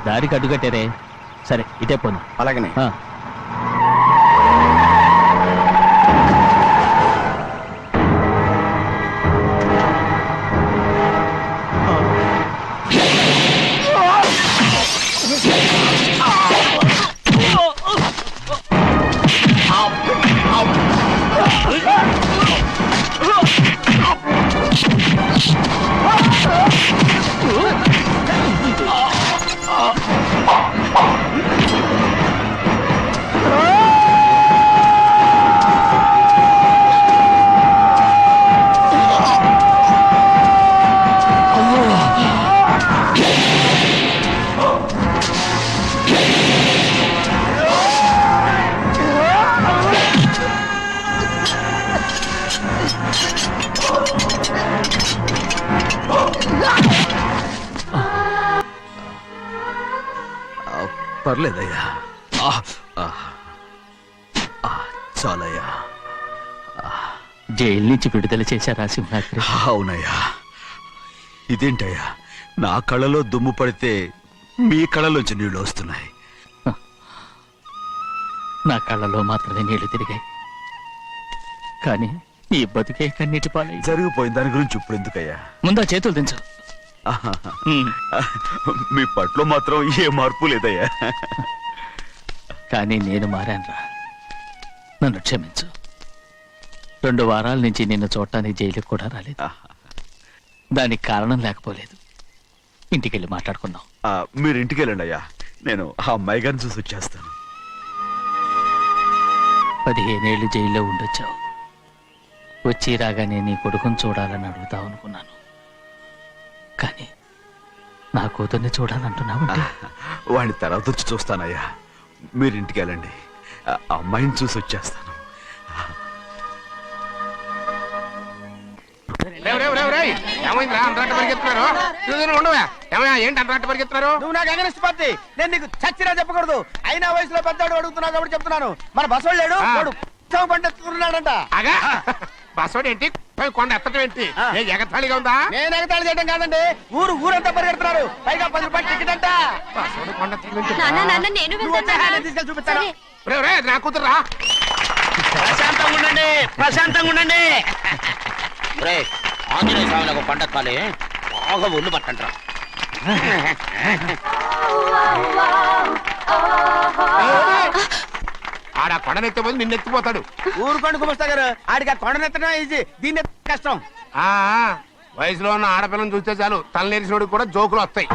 దారికి అడ్డుకట్టారే. సరే ఇటే పోను. అలాగనే. పర్లేదయ్యా, చాలయ్యా. జైలు నుంచి విడుదల చేశారా సింహాద్రి? అవునయ్యా. ఇదేంటయ్యా, నా కళ్ళలో దుమ్ము పడితే మీ కళ్ళలోంచి నీళ్లు వస్తున్నాయి. నా కళ్ళలో మాత్రమే నీళ్లు తిరిగాయి, కానీ ఈ బతుకే కన్నీటి పాలై. జరిగిపోయిన దాని గురించి ఇప్పుడు ఎందుకయ్యా? ముందా చేతులు దించు. మీ పట్లో మాత్రం ఏ మార్పు లేదయ్యా. కానీ నేను మారానురా, నన్ను క్షమించు. 2 వారాల నుంచి నిన్ను చూడటానికి జైలుకి కూడా రాలేదు. దానికి కారణం లేకపోలేదు. ఇంటికెళ్ళి మాట్లాడుకుందాం. మీరు ఇంటికి వెళ్ళండి అయ్యా, నేను ఆ అమ్మాయి గారిని చూసి వచ్చేస్తాను. 15 ఏళ్ళు జైల్లో ఉండొచ్చావు. వచ్చి రాగానే నీ కొడుకుని చూడాలని అడుగుతావు అనుకున్నాను, కానీ నా కూతుర్ని చూడాలంటున్నావంటే. వాడిని తర్వాత వచ్చి చూస్తానయ్యా, మీరు ఇంటికి వెళ్ళండి, అమ్మాయిని చూసి వచ్చేస్తాను. నువ్వు నాకు అగనిస్ట్ పార్టీ, నేను నీకు చచ్చినా చెప్పకూడదు. అయినా వయసులో పెద్దవాడు అడుగుతున్నావు కాబట్టి చెప్తున్నాను. మన బసోడు లేడు, వాడు పండుతున్నాడంట. బసోడు ఏంటి, కొండ ఎత్తడం ఏంటి? ఎగతాళిగా ఉందా? నేను ఎగతాళి చేయడం కాదండి, ఊరంతా పరిగెడుతున్నారు. పైగా 10 రూపాయలు టికెట్ అంట. బసోడు కొండ తీసుకెళ్ళి చూపిస్తాను. నా కూతురా. ప్రశాంతంగా ఉండండి, ప్రశాంతంగా ఉండండి. ఆంజనేయ స్వామికి పంట కాలే బాగా ఒళ్ళు పట్టంటారా. ఆడ కొండనెత్తే పోయి నిన్నెత్తిపోతాడు. ఊరుకోండి కుమస్తా గారు, ఆడికి ఆ కొండనెత్తడం ఈజీ, దీన్ని కష్టం. వయసులో ఉన్న ఆడపిల్లని చూస్తే చాలు తలనేరిసినోడికి కూడా జోకులు వస్తాయి.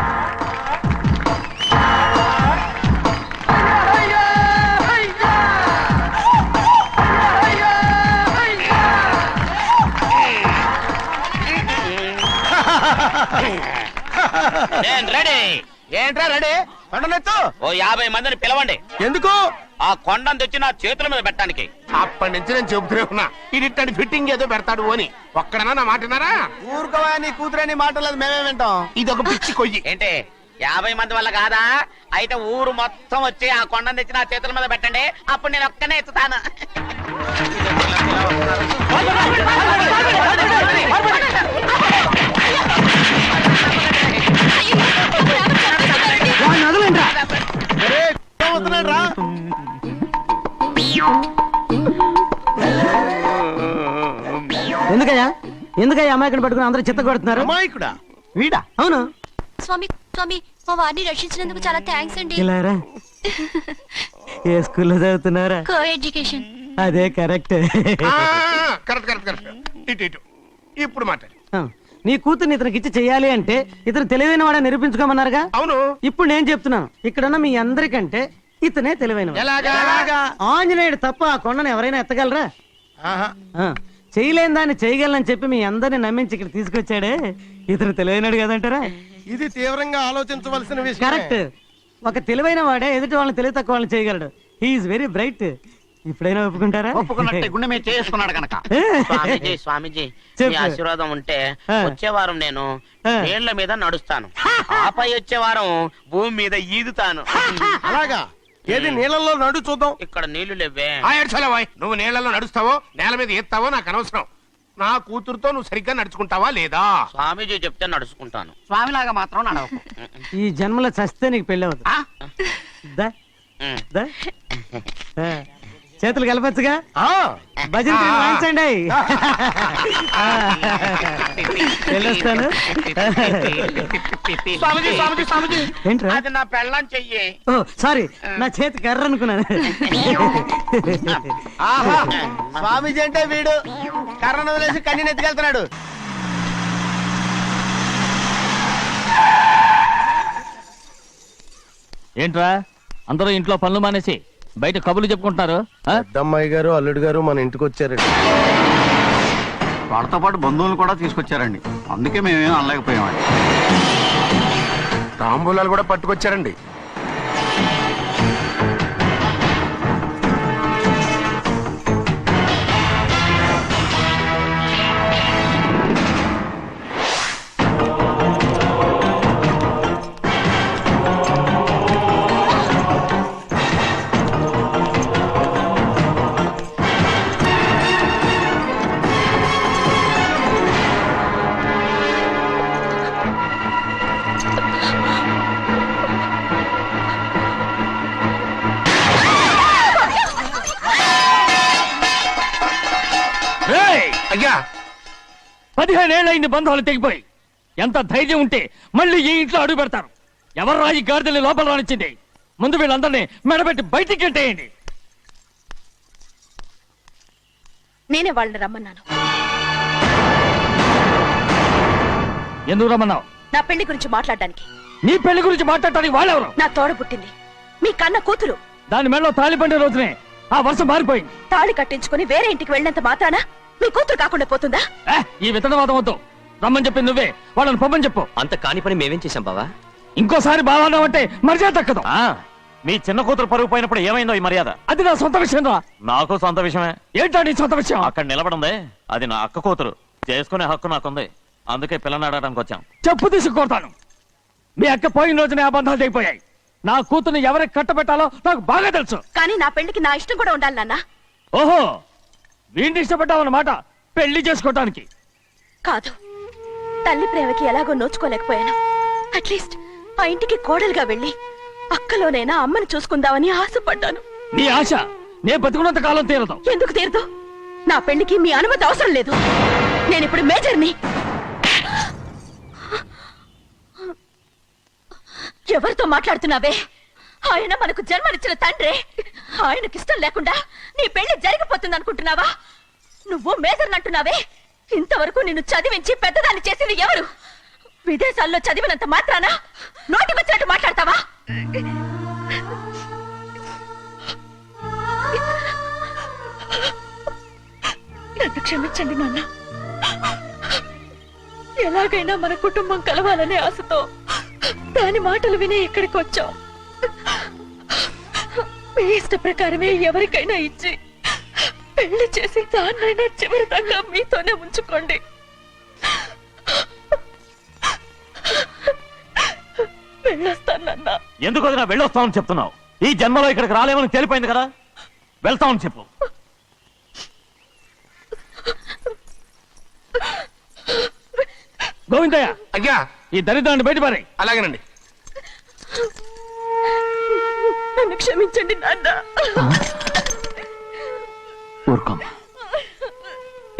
రెడీ. ఏంట్రా రెడీ? కొండనెత్తు. ఓ 50 మందిని పిలవండి. ఎందుకు? ఆ కొండను తెచ్చి నా చేతుల మీద పెట్టడానికి. అప్పటి నుంచి నేను చెబుతూనే ఉన్నా, ఇది ఫిట్టింగ్ ఏదో పెడతాడు అని. ఒక్కడనా నా మాటనారా? ఊరుకోవా, నీ కూతురని మాటలేదు, మేమే వింటాం. ఇది ఒక పిచ్చి కొయ్యి. ఏంటి 50 మంది వల్ల కాదా? అయితే ఊరు మొత్తం వచ్చి ఆ కొండను తెచ్చి నా చేతుల మీద పెట్టండి, అప్పుడు నేను ఒక్కనే ఎత్తుతాను. ఎందుకయ్యా అమాయకుని పట్టుకుని అందరూ చిత్త కొడుతున్నారు? అమాయకుడా? వీడా? అవును. స్వామి స్వామి, మా వారిని రక్షించినందుకు చాలా థ్యాంక్స్ అండి. ఏ స్కూల్లో చదువుతున్నారా? Coeducation. అదే కరెక్ట్. ఇటు ఇప్పుడు మాట్లాడు. నీ కూతుర్ని ఇతనికి ఇచ్చి చెయ్యాలి అంటే ఇతను తెలివైన వాడని నిరూపించుకోమన్నారుగా. అవును. ఇప్పుడు నేను చెప్తున్నాను, ఇక్కడున్న మీ అందరికంటే ఇతనే తెలివైన. ఆంజనేయుడు తప్ప ఆ కొండను ఎవరైనా ఎత్తగలరా? చేయలేని దాన్ని చేయగలనని చెప్పి మీ అందరిని నమ్మించి ఇక్కడ తీసుకొచ్చాడే, ఇతను తెలివైనడు కదంటారా? ఇది తీవ్రంగా ఆలోచించవలసిన విషయం. కరెక్ట్. ఒక తెలివైన వాడే ఎదుటి వాళ్ళని తెలివి తక్కువ వాళ్ళని చేయగలడు. He's very bright. ఇప్పుడైనా ఒప్పుకుంటారా? ఒప్పుకున్నట్టే గుండె మీద చేసుకున్నాడు కనుక. స్వామీజీ మీ ఆశీర్వాదం ఉంటే వచ్చే వారం నేను నీళ్ల మీద నడుస్తాను, ఆపై వచ్చే వారం భూమి మీద ఈదుతాను. అలాగా? ఏది నీళ్ళల్లో నడు చూద్దాం. ఇక్కడ నీళ్లు లేవే. నువ్వు నీళ్ళలో నడుస్తావో నేల మీద ఎత్తావో నాకు అనవసరం. నా కూతురుతో నువ్వు సరిగ్గా నడుచుకుంటావా లేదా? స్వామీజీ చెప్తే నడుచుకుంటాను. స్వామిలాగా మాత్రం నడవకు. ఈ జన్మలో చస్తే నీకు పెళ్ళి అవుతుంది. ఆ? దా, ఉమ్. దా. ఆ, చేతులు కలపచ్చుగా, ఆ, భజన తీరు వాయించండి. వెళ్ళొస్తాను. స్వామీజీ స్వామీజీ స్వామీజీ ఏంట్రా? అది నా పెళ్ళం చెయ్యి. ఓ సారీ, నా చేతి కర్ర అనుకున్నాను. ఆహా. స్వామీజీ అంటే వీడు కర్రను వదిలేసి కన్నీని ఎత్తుకెళ్తున్నాడు. ఏంట్రా అందరూ ఇంట్లో పనులు మానేసి బయట కబుర్లు చెప్పుకుంటున్నారు ఆ? పెద్దమ్మాయి గారు అల్లుడు గారు మన ఇంటికి వచ్చారండి. వాళ్ళతో పాటు బంధువులు కూడా తీసుకొచ్చారండి. అందుకే మేమేం అనలేకపోయామండి. తాంబూలాలు కూడా పట్టుకొచ్చారండి. రేయ్! అయ్యా 15 ఏళ్ళైంది బంధాలు తెగిపోయి. ఎంత ధైర్యం ఉంటే మళ్ళీ ఈ ఇంట్లో అడుగు పెడతారు? ఎవరు రాయి గాడిదల్ని లోపల రానిచ్చింది? ముందు వీళ్ళందరినీ మెడబెట్టి బయటికి గెంటేయండి. నేనే వాళ్ళని రమ్మన్నాను. ఎందుకు రమ్మన్నావు? నా పెళ్లి గురించి మాట్లాడడానికి. నీ పెళ్లి గురించి మాట్లాడటానికి వాళ్ళెవరు? నా తోడ పుట్టింది మీ కన్న కూతురు. దాని మెడలో తాళి పండే రోజునే ఆ వర్షం మారిపోయింది. తాళి కట్టించుకుని వేరే ఇంటికి వెళ్ళినంత మాత్రాన మీ కూతురు కాకుండా పోతుందా? ఈ విత్తనవాదం వద్దు. రమ్మని చెప్పి నువ్వే వాళ్ళని పొమ్మని చెప్పు. అంత కాని పని మేమేం చేశాం బావా? ఇంకోసారి బావాలంటే మర్యాద దక్కదు. మీ చిన్న కూతురు పరుగు పోయినప్పుడు ఏమైందో ఈ మర్యాద? అది నా సొంత విషయం రా. నాకు సొంత విషయమే. ఏంటా నీ సొంత విషయం? అక్కడ నిలబడిందే అది నా అక్క కూతురు. చేసుకునే హక్కు నాకుంది. అందుకే పిల్లని అడగడానికి వచ్చాం. చెప్పు తీసుకొడతాను. మీ అక్క పోయిన రోజునే ఆ బంధాలు తెగిపోయాయి. నా కూతుర్ని ఎవరికి కట్టబెట్టాలో నాకు బాగా తెలుసు. కానీ నా పెళ్లికి నా ఇష్టం కూడా ఉండాలి నాన్న. ఓహో, వీడిని ఇష్టపడ్డావన్నమాట పెళ్లి చేసుకోవటానికి. కాదు, తల్లి ప్రేమకి ఎలాగో నోచుకోలేకపోయాను. అట్లీస్ట్ ఆ ఇంటికి కోడలుగా వెళ్ళి అక్కలోనైనా అమ్మని చూసుకుందామని ఆశపడ్డాను. నీ ఆశ నే బతుకున్నంత కాలం తీరదు. ఎందుకు తీరదు? నా పెళ్లికి మీ అనుమతి అవసరం లేదు. నేనిప్పుడు మేజర్ని. ఎవరితో మాట్లాడుతున్నావే? ఆయన మనకు జన్మనిచ్చిన తండ్రే. ఆయనకిష్టం లేకుండా నీ పెళ్లి జరిగిపోతుంది అనుకుంటున్నావా? నువ్వు మేజర్ అంటున్నావే. ఇంతవరకు నిన్ను చదివించి పెద్దదాన్ని చేసింది ఎవరు? విదేశాల్లో చదివినంత మాత్రాన నోటికి వచ్చినట్టు మాట్లాడతావా? నన్ను క్షమించండి నాన్న. ఎలాగైనా మన కుటుంబం కలవాలనే ఆశతో దాని మాటలు విని ఇక్కడికి వచ్చాం. మీ ఇష్ట ప్రకారమే ఎవరికైనా ఇచ్చి పెళ్లి చేసి దాన్నైనా చివరి దాకా మీతోనే ఉంచుకోండి. వెళ్ళొస్తానన్నా. ఎందుకు వదినా వెళ్ళొస్తామని చెప్తున్నావు? ఈ జన్మలో ఇక్కడికి రాలేమని తేలిపోయింది కదా. వెళ్తామని చెప్పు. గోవిందయ్య, అయ్యా ఈ దరిద్రాన్ని బయటపడి. అలాగేనండి. నన్ను క్షమించండి నాన్న. ఊరుకోమ్మా,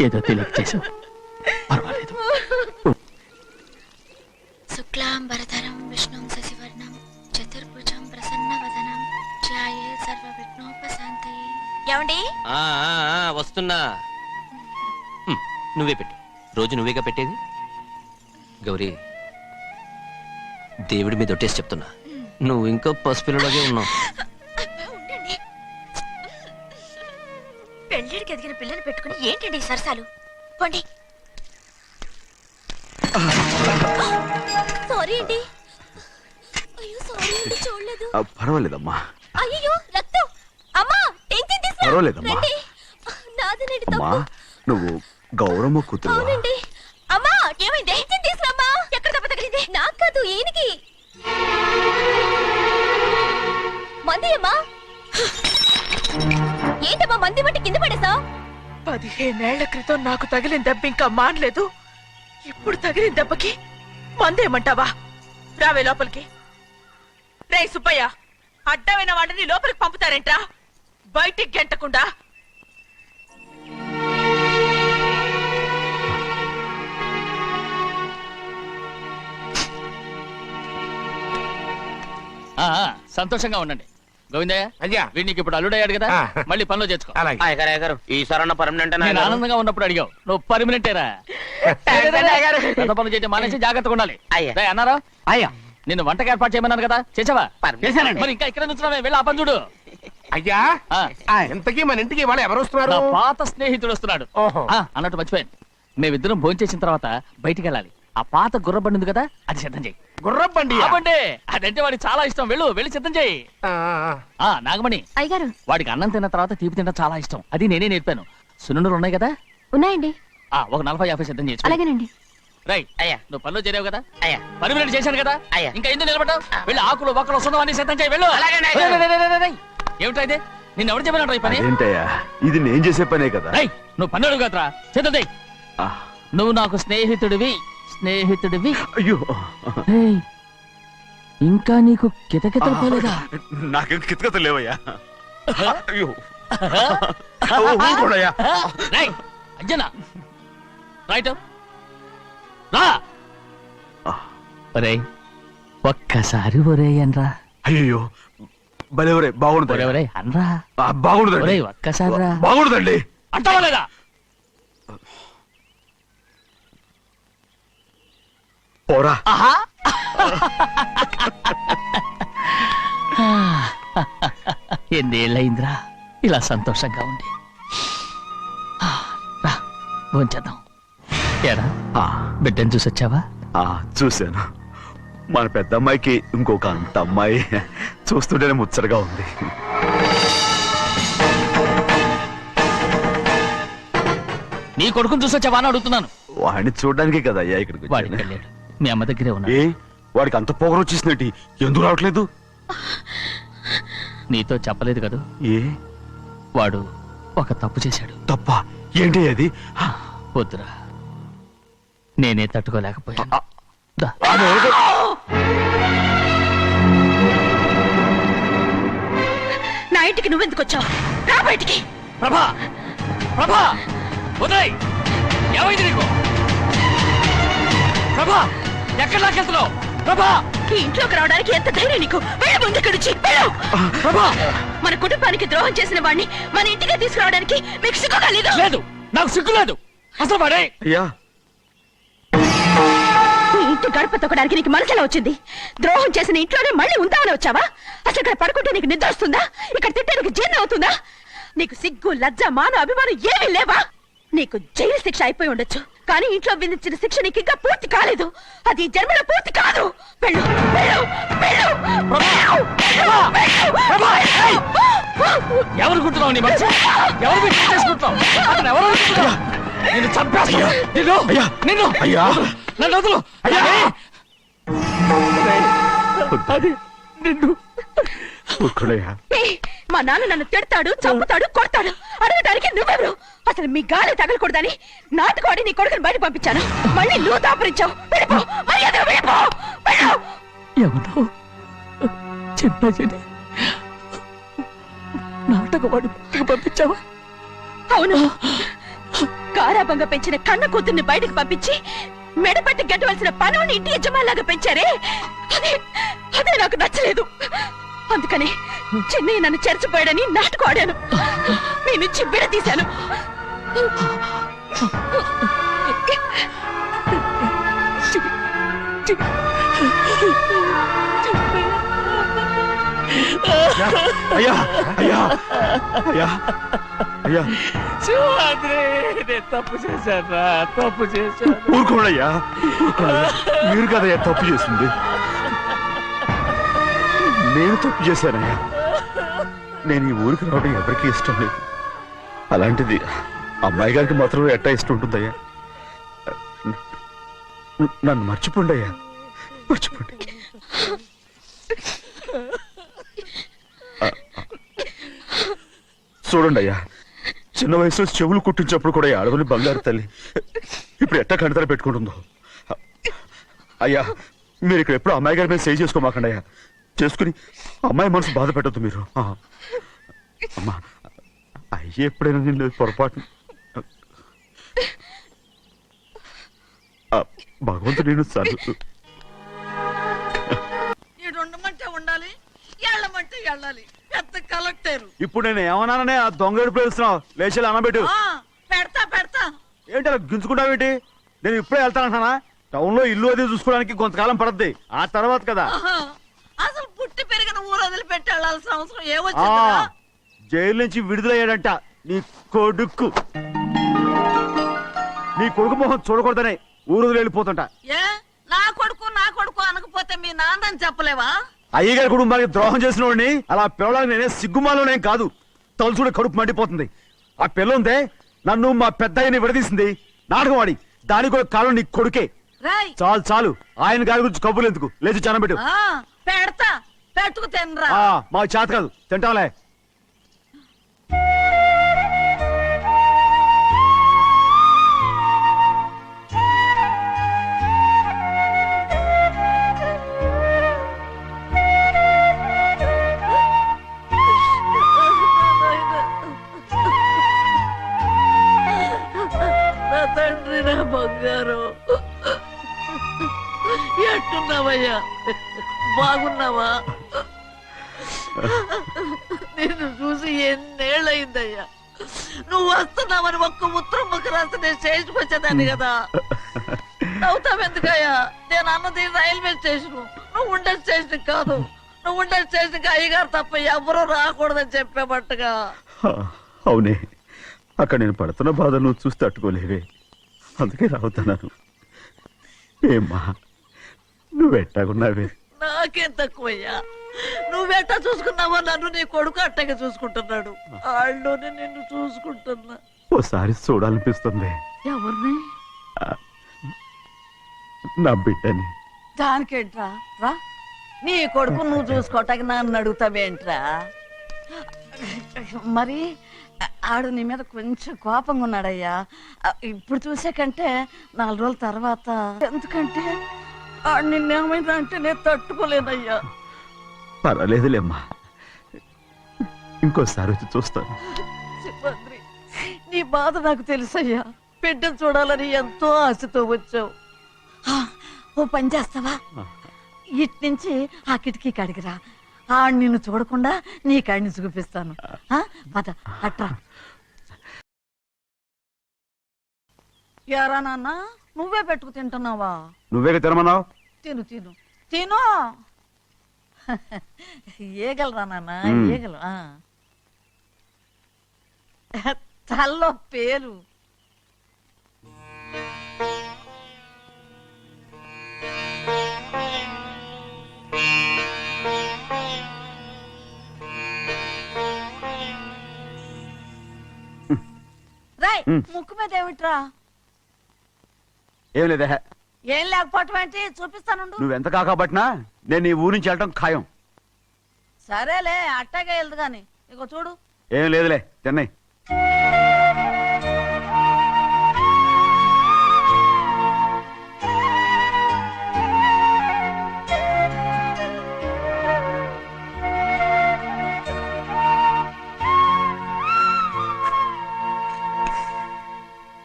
ఏదో తెలియక చేసావు, పర్వాలేదు. శుక్లాంబరధరం విష్ణుం శశివర్ణం చతుర్భుజం ప్రసన్నవదనం ధ్యాయే సర్వవిఘ్నోపశాంతయే. ఏమండి? వస్తున్నా. నువ్వే పెట్టు. రోజు నువ్వేగా పెట్టేది. గౌరీ, దేవుడి మీద ఒట్టేసి చెప్తున్నా, నువ్వు ఇంకా పసిపిల్లలాగే ఉన్నావు. పెళ్ళిడికి ఎదిగిన పిల్లని పెట్టుకుని ఏంటండి ఈ సరసాలు? పోండి. సారీ అండి. అయ్యో సారీ అండి, చూడలేదు. పర్వాలేదమ్మా, అయ్యో రక్తం. అమ్మా టెన్షన్ తీసుకురా. పర్వాలేదమ్మా. రండి. నాదనండి అమ్మా, తప్పు. నువ్వు గౌరమ్మ కూతురు. అవునండి. అమ్మా ఏమైంది? టెన్షన్ తీసుకురామ్మా. ఎక్కడ దెబ్బ తగిలింది? నాకు కాదు, ఈయనకి. మంది అమ్మా. ఏంటమ్మా మంది బట్టి కింద పడేసా? 15 ఏళ్ల క్రితం నాకు తగిలిన దెబ్బ ఇంకా మానలేదు. ఇప్పుడు తగిలిన దెబ్బకి మందేమంటావా? రావే లోపలికి. రే సుబ్బయ్య, అడ్డమైన వాడిని లోపలికి పంపుతారేంట్రా? బయటికి గెంటకుండా. సంతోషంగా ఉండండి గోవిందయ్య. అయ్యా. వీడికి ఇప్పుడు అల్లుడయ్యాడు కదా, ఆ. మళ్ళీ పనిలో చేర్చుకో. అలాగే. అయ్యగారు ఈసారన్న పర్మనెంట్ నేను ఆనందంగా ఉన్నప్పుడు అడిగావు, నువ్వు పర్మనెంటేరా. పెద్ద పనులు చేయడం మానేసి జాగ్రత్తగా ఉండాలి. అయ్యా. రేయ్, అన్నారా? అయ్యా నిన్ను వంటకి ఏర్పాటు చేయమన్నాను కదా, చేసావా? చేశానండి. మరి ఇంకా ఇక్కడ నుంచున్నావే, వెళ్ళి ఆ పని చూడు. అయ్యా ఆ, ఇంతకీ మన ఇంటికి వాళ్ళు ఎవరు వస్తున్నారు? నా పాత స్నేహితుడు వస్తున్నాడు. ఓహో. అన్నట్టు మర్చిపోయాను, మేమిద్దరం భోంచేసిన తర్వాత బయటికి వెళ్ళాలి. ఆ పాత గుర్రబండి ఉంది కదా, అది సిద్ధం చేయి. గుర్రబండి. బండి అదంటే వాడికి చాలా ఇష్టం. వెళ్ళి సిద్ధం చేయి. నాగమణి, అయ్యగారు వాడికి అన్నం తిన్న తర్వాత తీపి తినడం చాలా ఇష్టం. అది నేనే నేర్పాను. సున్నుండలు ఉన్నాయి కదా, ఉన్నాయండి. ఒక 40-50 సిద్ధం చేసి. అలాగేనండి. రైట్. అయ్యా. నువ్వు పనిలో చేరావు కదా, అయ్యా. పర్మినెంట్ చేశాను కదా, అయ్యా. ఇంకా ఎందుకు నిలబడ్డావు? వెళ్ళి ఆకులు బొక్కలు వస్తుందో అన్ని సిద్ధం చేయి. వెళ్ళు. అలాగేనండి, రేయ్, అయ్యా. రేయ్, రేయ్, రేయ్. ఏమిటా ఇది? నిన్ను ఎవరు చెప్పినట్టు ఈ పని? ఏంటయ్యా ఇది నేను చేసే పనే కదా. రేయ్, నువ్వు పని అడుగు కదరా, సిద్ధం చేయి. ఆ, నువ్వు నాకు స్నేహితుడివి. అయ్యో రేయ్, ఇంకా నీకు కితకితలు పోలేదా? నాకేం కితకత లేవయ్యా. అయ్యో ఊరుకోడయ్యా. రేయ్, అంజనా రైట్ రా. ఒరేయ్, ఒక్కసారి ఒరేయ్ అనరా. అయ్యో భలే బాగుండదు. ఒరేయ్ అనరా. బాగుండదండి. ఒరేయ్, ఒక్కసారి రా. బాగుండదండి. అంటావా లేదా? పోరా. ఆహా. ఎన్నేళ్ళయిందిరా ఇలా సంతోషంగా ఉండి. రా, భోంచేద్దాం. ఏరా, బిడ్డను చూసొచ్చావా? చూశాను. మన పెద్ద అమ్మాయికి ఇంకొక అంత అమ్మాయి చూస్తుంటేనే ముచ్చటగా ఉంది. నీ కొడుకుని చూసొచ్చావా అని అడుగుతున్నాను. వాడిని చూడడానికే కదా అయ్యా ఇక్కడికి వాడికి వచ్చాను. వెళ్ళాడు, మీ అమ్మ దగ్గరే ఏ ఉన్నాడు. వాడికి అంత పొగరు వచ్చేసినట్టు ఎందుకు రావట్లేదు? నీతో చెప్పలేదు కదూ, ఏ వాడు ఒక తప్పు చేశాడు. తప్ప ఏంటి అది? వద్దురా, నేనే తట్టుకోలేకపోయాను. దా. నా ఇంటికి నువ్వెందుకు వచ్చావు? రా బయటికి. ప్రభా, ప్రభా, ఉదయ్, ఏమైంది నీకు? ప్రభా, ఎక్కడ లాకెళ్తున్నావు? ప్రభా, ఈ ఇంట్లోకి రావడానికి ఎంత ధైర్యం నీకు? వెళ్ళు ముందు ఇక్కడి నుంచి, వెళ్ళు. ప్రభా. మన కుటుంబానికి ద్రోహం చేసిన వాడిని మన ఇంటికి తీసుకురావడానికి మీకు సిగ్గుగా లేదు? లేదు, నాకు సిగ్గు లేదు అసలు. వాడే అయ్యా ఈ ఇంటి గడప తొక్కడానికి నీకు మనసులో వచ్చింది. ద్రోహం చేసిన ఇంట్లోనే మళ్ళీ ఉందామని వచ్చావా? అసలు ఇక్కడ పడుకుంటే నీకు నిద్ర వస్తుందా? ఇక్కడ తింటే నీకు జీర్ణం అవుతుందా? నీకు సిగ్గు, లజ్జ, మాన, అభిమానం ఏమీ లేవా? నీకు జైలు శిక్ష అయిపోయి ఉండొచ్చు, కానీ ఇంట్లో విధించిన శిక్ష నీకు ఇంకా పూర్తి కాలేదు. అది ఈ జన్మలో పూర్తి కాదు. వెళ్ళు, వెళ్ళు, వెళ్ళు, వెళ్ళు, వెళ్ళు, వెళ్ళు. ఎవరు గుర్తున్నావు? నీ మంచి ఎవరు మీరు చేసుకుంటున్నావు? అతను ఎవరు అనుకుంటున్నావు? నిన్ను చంపేస్తా. నిన్ను నిన్ను అయ్యా నన్ను వదులు. అయ్యా, అది నిన్ను. ఊరుకోడయ్యా. ఏయ్, మా నాన్న నన్ను తిడతాడు, చంపుతాడు, కొడతాడు. అడగడానికి నువ్వెవరు? అసలు మీ గాలి తగలకూడదని నాటుకోడి నీ కొడుకుని బయట పంపించాను. మళ్ళీ నువ్వు దాపరించావు. వెళ్ళిపో, మర్యాదగా వెళ్ళిపో, వెళ్ళు. ఎవరో చిన్న నాటకవాడు పంపించావా? అవును, గారాబంగా పెంచిన కన్న కూతుర్ని బయటకు పంపించి మెడపట్టి గట్టవలసిన పనుని ఇంటి యజమానిలాగా పెంచారే, అదే నాకు నచ్చలేదు. అందుకని చిన్నయ్య నన్ను చెరచిపోయాడని నాటకం ఆడాను. మీ నుంచి విడదీశాను. అయ్యా అయ్యా అయ్యా అయ్యా శివాద్రి, నేను తప్పు చేశాను, తప్పు చేశాను. ఊరుకోడయ్యా. మీరు కదయ్యా తప్పు చేసింది. నేను తప్పు చేశానయ్యా. నేను ఈ ఊరికి రావడం ఎవరికీ ఇష్టం లేదు. అలాంటిది అమ్మాయి గారికి మాత్రం ఎట్టా ఇష్టం ఉంటుందయ్యా. నన్ను మర్చిపోండి అయ్యా, మర్చిపోండి. చూడండి అయ్యా, చిన్న వయసులో చెవులు కుట్టించినప్పుడు కూడా ఈ ఆడవని బంగారు తల్లి ఇప్పుడు ఎట్టా కంటతర పెట్టుకుంటుందో. అయ్యా మీరు ఇక్కడ ఎప్పుడు అమ్మాయి గారి మీద సేవ్ చేసుకోమాకండి అయ్యా. చేసుకుని అమ్మాయి మనసు బాధ పెట్టద్దు మీరు. అమ్మా అయ్యే ఎప్పుడైనా నేను పొరపాటు భగవంతుడు నేను సార్ ఉండమంటే ఉండాలి, ఎళ్ళమంటే వెళ్ళాలి. పెద్ద కలెక్టర్. ఇప్పుడు నేను ఏమన్నాననే ఆ దొంగ ఎడుపు వేస్తున్నావు. లేచి అనబెట్టు. పెడతా ఏంటి అలా గించుకుంటావేంటి? నేను ఇప్పుడే వెళ్తానంటానా? టౌన్ లో ఇల్లు అది చూసుకోవడానికి కొంతకాలం పడద్ది. ఆ తర్వాత కదా. అసలు పుట్టి పెరిగిన ఊరు వదిలిపెట్టి వెళ్ళాల్సిన అవసరం ఏమొచ్చిందా? జైలు నుంచి విడుదలయ్యాడంట నీ కొడుకు. నీ కొడుకు మొహం చూడకూడదనే ఊరు వదిలి వెళ్ళిపోతుంట. ఏ నా కొడుకు అనకపోతే మీ నాన్నని చెప్పలేవా? అయ్యగారి కుటుంబానికి ద్రోహం చేసిన వాడిని అలా పిల్లడానికి నేనే సిగ్గుమాలోనేం కాదు. తలుచుడే కడుపు మండిపోతుంది. ఆ పిల్లందే నన్ను మా పెద్దయ్యని విడదీసింది. నాటకం ఆడి దానికి కూడా కాలం నీ కొడుకే. చాలు చాలు ఆయన గారి గురించి కబుర్లు ఎందుకు? లేచి చనబెట్టు. పెడతా పెట్టుకు తినరా. మా చేత కాదు తింటాంలే. తండ్రి నా బంగారు, ఎట్టున్నావయ్యా? బాగున్నావా? నిన్ను చూసి ఎన్నేళ్ళయిందయ్యా. నువ్వు వస్తున్నావని ఒక్క ఉత్తరం ముక్క రాస్తే నేను స్టేషన్కి వచ్చేదాన్ని కదా. నవ్వుతావెందుకయ్యా? నేను అన్నది రైల్వే స్టేషన్, నువ్వు ఉండే స్టేషన్ కాదు. నువ్వు ఉండే స్టేషన్కి అయ్యగారు తప్ప ఎవరూ రాకూడదని చెప్పేమట్టుగా. అవునే, అక్కడ నేను పడుతున్న బాధ నువ్వు చూసి తట్టుకోలేవే, అందుకే రావుతున్నాను. ఏమ్మా నువ్వెట్టాగున్నావే? నాకేం తక్కువయ్యా. నువ్వెట్టా చూసుకున్నావో నన్ను నీ కొడుకు అట్టగా చూసుకుంటున్నాడు. వాళ్ళలోనే నిన్ను చూసుకుంటున్నా. ఓసారి చూడాలనిపిస్తుంది. ఎవరిని? నా బిడ్డని. దానికేంట్రా? రా, నీ కొడుకు నువ్వు చూసుకోవటానికి నన్ను అడుగుతావేంట్రా? మరి ఆడు నీ మీద కొంచెం కోపంగా ఉన్నాడయ్యా. ఇప్పుడు చూసే కంటే 4 రోజుల తర్వాత. ఎందుకంటే ఆడు నిన్నేమైందా అంటే నేను తట్టుకోలేనయ్యా. పర్వాలేదులేమ్మా, ఇంకోసారి వచ్చి చూస్తాను. శివాద్రి, నీ బాధ నాకు తెలుసయ్యా. బిడ్డను చూడాలని ఎంతో ఆశతో వచ్చావు. ఓ పని చేస్తావా? ఇటు నుంచి ఆ కిటికీ కాడికిరా. ఆడు నిన్ను చూడకుండా నీ కాడిని చూపిస్తాను. పద అట్రా. యారా నాన్న, నువ్వే పెట్టుకు తింటున్నావా? నువ్వే తినమన్నావు. తిను తిను తిను. ఏగలరా నాన్న, ఏగలు. తల్లో పేరు. రాయ్, ముక్కు మీద ఏమిట్రా? ఏం లేదే. ఏం లేకపోవటం ఏంటి? చూపిస్తాను. నువ్వెంత కాకబట్టినా నేను ఈ ఊరి నుంచి వెళ్ళటం ఖాయం. సరేలే, అట్టాగే వెళ్దు గాని. ఇగో చూడు. ఏం లేదులే, తిన్నాయి.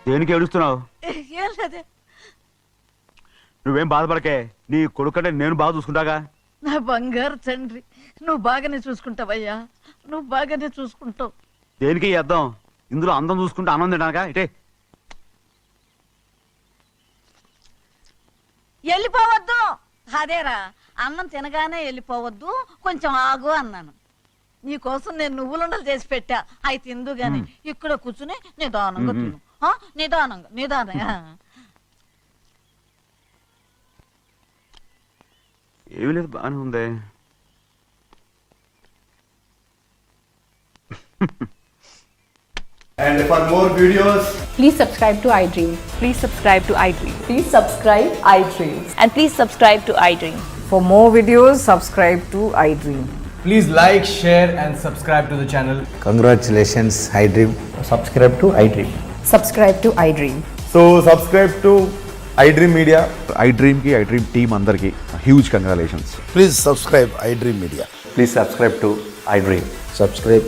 దేనికి ఏడుస్తున్నావు? ఏం లేదే. నువ్వేం బాధపడకే, నీ కొడుకంటే నేను బాగా చూసుకుంటాగా. నా బంగారు తండ్రి, నువ్వు బాగానే చూసుకుంటావయ్యా. నువ్వు బాగానే చూసుకుంటావు. దేనికి అర్థం? ఇందులో అందం చూసుకుంటే ఆనందం తినగా. ఇటే వెళ్ళిపోవద్దు. అదేరా, అన్నం తినగానే వెళ్ళిపోవద్దు, కొంచెం ఆగు అన్నాను. నీకోసం నేను నువ్వులుండలు చేసి పెట్టా. అవి తిందు గాని ఇక్కడ కూర్చుని నిదానంగా తిను. నిదానంగా. ఏమీ లేదు, బాగానే ఉంది. And for more videos, please subscribe to iDream. Please subscribe to iDream. Please subscribe iDream. And please subscribe to iDream. For more videos, subscribe to iDream. Please like, share and subscribe to the channel. Congratulations I dream. Subscribe to iDream. Subscribe to iDream. So subscribe to iDream Media. iDream కి iDream team అందరికి huge congratulations. Please subscribe I dream media. Please subscribe to iDream. Subscribe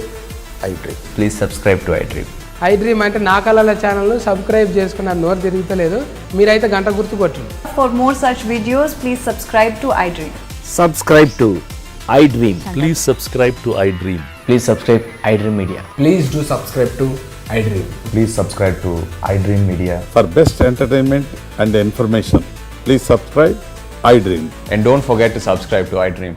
I dream. Please subscribe to iDream. iDream అంటే నా కళల ఛానల్ను subscribe చేసుకున్న నోరు తిరుగుతలేదు. మీరైతే గంట గుర్తు కొట్టండి. For more such videos, please subscribe to iDream. Subscribe to iDream. Please subscribe to iDream. Please subscribe iDream Media. Please do subscribe to iDream. Please subscribe to iDream Media. For best entertainment and information please subscribe iDream. And don't forget to subscribe to iDream.